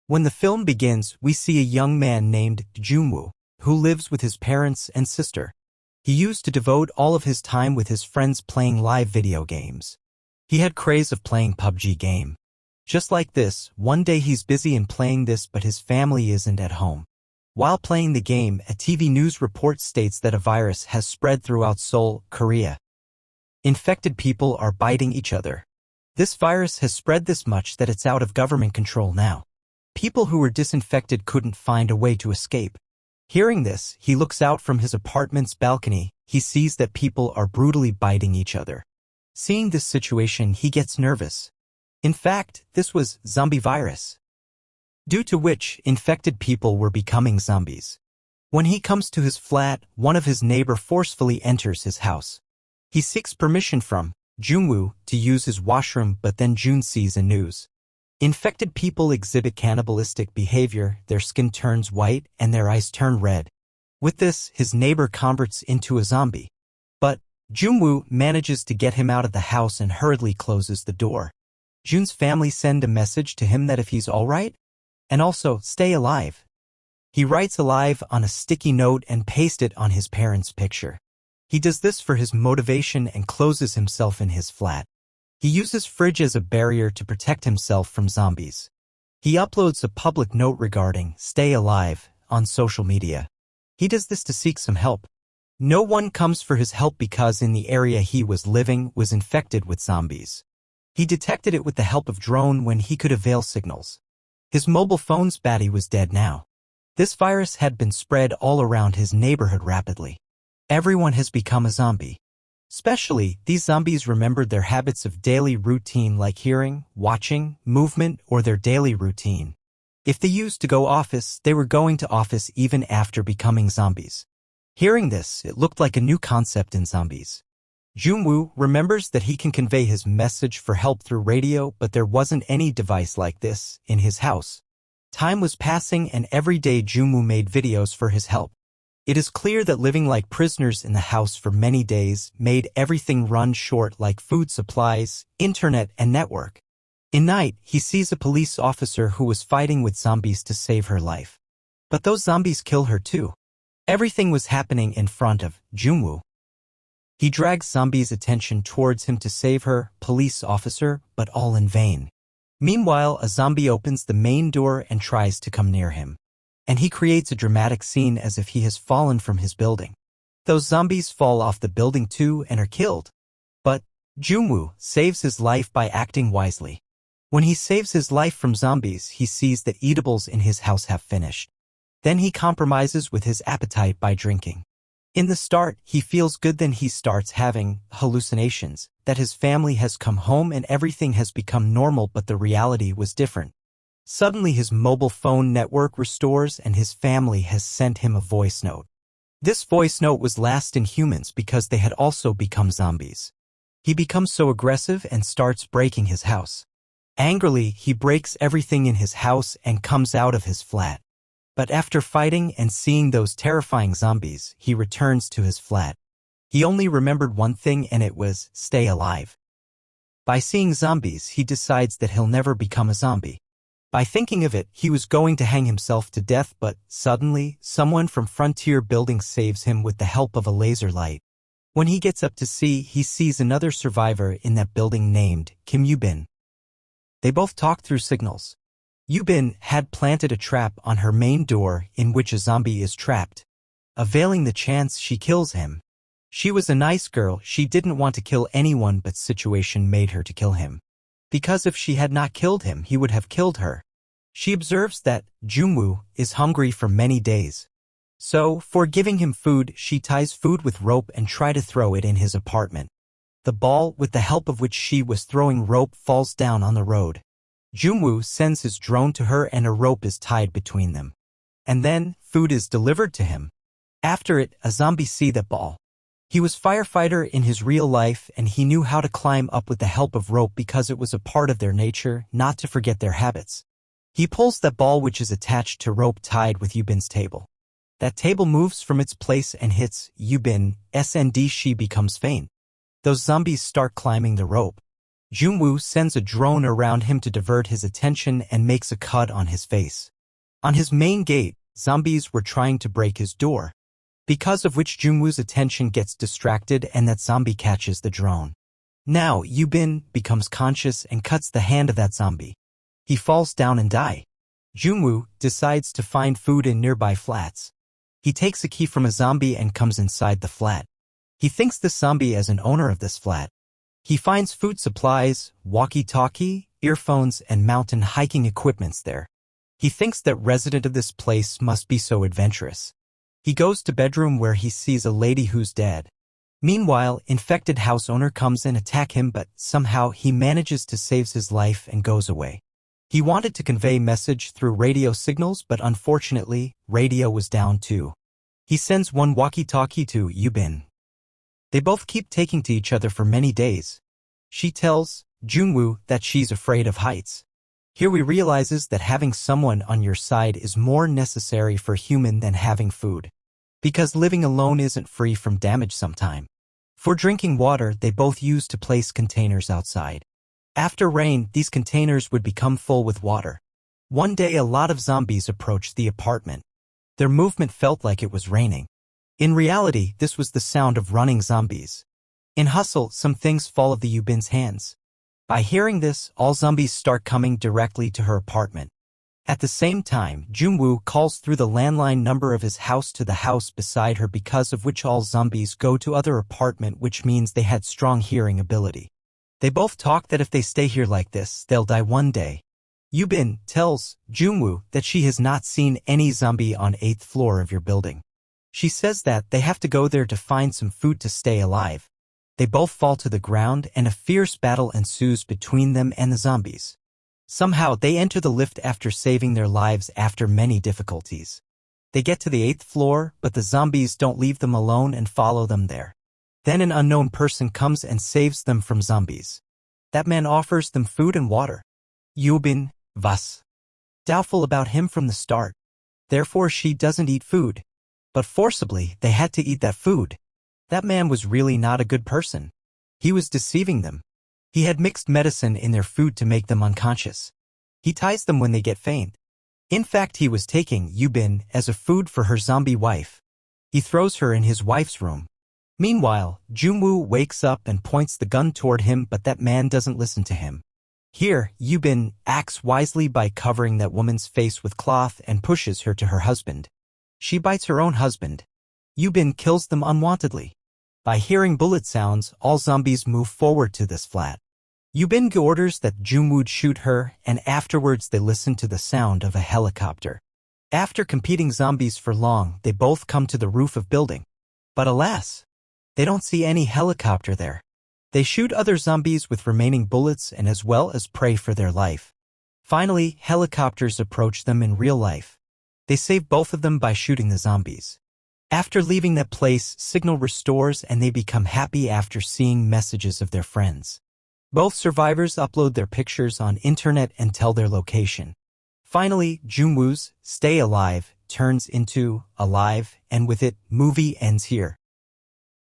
When the film begins, we see a young man named Jungwoo, who lives with his parents and sister. He used to devote all of his time with his friends playing live video games. He had craze of playing PUBG game. Just like this, one day he's busy in playing this but his family isn't at home. While playing the game, a TV news report states that a virus has spread throughout Seoul, Korea. Infected people are biting each other. This virus has spread this much that it's out of government control now. People who were disinfected couldn't find a way to escape. Hearing this, he looks out from his apartment's balcony. He sees that people are brutally biting each other. Seeing this situation, he gets nervous. In fact, this was zombie virus, due to which infected people were becoming zombies. When he comes to his flat, one of his neighbor forcefully enters his house. He seeks permission from Jungwoo to use his washroom, but then Jun sees a news. Infected people exhibit cannibalistic behavior, their skin turns white and their eyes turn red. With this, his neighbor converts into a zombie. But Jungwoo manages to get him out of the house and hurriedly closes the door. Jun's family send a message to him that if he's alright, and also stay alive. He writes alive on a sticky note and pastes it on his parents' picture. He does this for his motivation and closes himself in his flat. He uses fridge as a barrier to protect himself from zombies. He uploads a public note regarding stay alive on social media. He does this to seek some help. No one comes for his help because in the area he was living was infected with zombies. He detected it with the help of drone when he could avail signals. His mobile phone's battery was dead now. This virus had been spread all around his neighborhood rapidly. Everyone has become a zombie. Especially, these zombies remembered their habits of daily routine like hearing, watching, movement, or their daily routine. If they used to go office, they were going to office even after becoming zombies. Hearing this, it looked like a new concept in zombies. Jungwoo remembers that he can convey his message for help through radio, but there wasn't any device like this in his house. Time was passing and every day Jungwoo made videos for his help. It is clear that living like prisoners in the house for many days made everything run short like food supplies, internet, and network. In night, he sees a police officer who was fighting with zombies to save her life. But those zombies kill her too. Everything was happening in front of Jungwoo. He drags zombies' attention towards him to save her, police officer, but all in vain. Meanwhile, a zombie opens the main door and tries to come near him. And he creates a dramatic scene as if he has fallen from his building. Those zombies fall off the building too and are killed. But Jungwoo saves his life by acting wisely. When he saves his life from zombies, he sees that eatables in his house have finished. Then he compromises with his appetite by drinking. In the start, he feels good, then he starts having hallucinations, that his family has come home and everything has become normal, but the reality was different. Suddenly his mobile phone network restores and his family has sent him a voice note. This voice note was last in humans because they had also become zombies. He becomes so aggressive and starts breaking his house. Angrily, he breaks everything in his house and comes out of his flat. But after fighting and seeing those terrifying zombies, he returns to his flat. He only remembered one thing and it was stay alive. By seeing zombies, he decides that he'll never become a zombie. By thinking of it, he was going to hang himself to death, but suddenly, someone from Frontier Building saves him with the help of a laser light. When he gets up to see, he sees another survivor in that building named Kim Yoo-bin. They both talk through signals. Yoo-bin had planted a trap on her main door in which a zombie is trapped. Availing the chance, she kills him. She was a nice girl, she didn't want to kill anyone, but situation made her to kill him. Because if she had not killed him, he would have killed her. She observes that Jungwoo is hungry for many days. So, for giving him food, she ties food with rope and tries to throw it in his apartment. The ball, with the help of which she was throwing rope, falls down on the road. Jungwoo sends his drone to her and a rope is tied between them. And then, food is delivered to him. After it, a zombie sees that ball. He was firefighter in his real life and he knew how to climb up with the help of rope because it was a part of their nature not to forget their habits. He pulls that ball which is attached to rope tied with Yoo-bin's table. That table moves from its place and hits Yoo-bin, and she becomes faint. Those zombies start climbing the rope. Junwoo sends a drone around him to divert his attention and makes a cut on his face. On his main gate, zombies were trying to break his door, because of which Junwoo's attention gets distracted and that zombie catches the drone. Now, Eugene becomes conscious and cuts the hand of that zombie. He falls down and dies. Junwoo decides to find food in nearby flats. He takes a key from a zombie and comes inside the flat. He thinks the zombie as an owner of this flat. He finds food supplies, walkie-talkie, earphones, and mountain hiking equipments there. He thinks that resident of this place must be so adventurous. He goes to bedroom where he sees a lady who's dead. Meanwhile, infected house owner comes and attack him, but somehow he manages to save his life and goes away. He wanted to convey message through radio signals, but unfortunately, radio was down too. He sends one walkie-talkie to Eugene. They both keep taking to each other for many days. She tells Junwoo that she's afraid of heights. Here we realizes that having someone on your side is more necessary for human than having food. Because living alone isn't free from damage sometime. For drinking water, they both used to place containers outside. After rain, these containers would become full with water. One day a lot of zombies approached the apartment. Their movement felt like it was raining. In reality, this was the sound of running zombies. In hustle, some things fall of the Eugene's hands. By hearing this, all zombies start coming directly to her apartment. At the same time, Junwoo calls through the landline number of his house to the house beside her, because of which all zombies go to other apartment, which means they had strong hearing ability. They both talk that if they stay here like this, they'll die one day. Eugene tells Junwoo that she has not seen any zombie on 8th floor of your building. She says that they have to go there to find some food to stay alive. They both fall to the ground and a fierce battle ensues between them and the zombies. Somehow they enter the lift after saving their lives after many difficulties. They get to the 8th floor, but the zombies don't leave them alone and follow them there. Then an unknown person comes and saves them from zombies. That man offers them food and water. Eugene was doubtful about him from the start. Therefore she doesn't eat food. But forcibly, they had to eat that food. That man was really not a good person. He was deceiving them. He had mixed medicine in their food to make them unconscious. He ties them when they get faint. In fact, he was taking Eugene as a food for her zombie wife. He throws her in his wife's room. Meanwhile, Junwoo wakes up and points the gun toward him, but that man doesn't listen to him. Here, Eugene acts wisely by covering that woman's face with cloth and pushes her to her husband. She bites her own husband. Eugene kills them unwantedly. By hearing bullet sounds, all zombies move forward to this flat. Eugene orders that Junwoo shoot her, and afterwards they listen to the sound of a helicopter. After competing zombies for long, they both come to the roof of building. But alas, they don't see any helicopter there. They shoot other zombies with remaining bullets and as well as pray for their life. Finally, helicopters approach them in real life. They save both of them by shooting the zombies. After leaving that place, signal restores and they become happy after seeing messages of their friends. Both survivors upload their pictures on internet and tell their location. Finally, Junwoo's Stay Alive turns into Alive, and with it, movie ends here.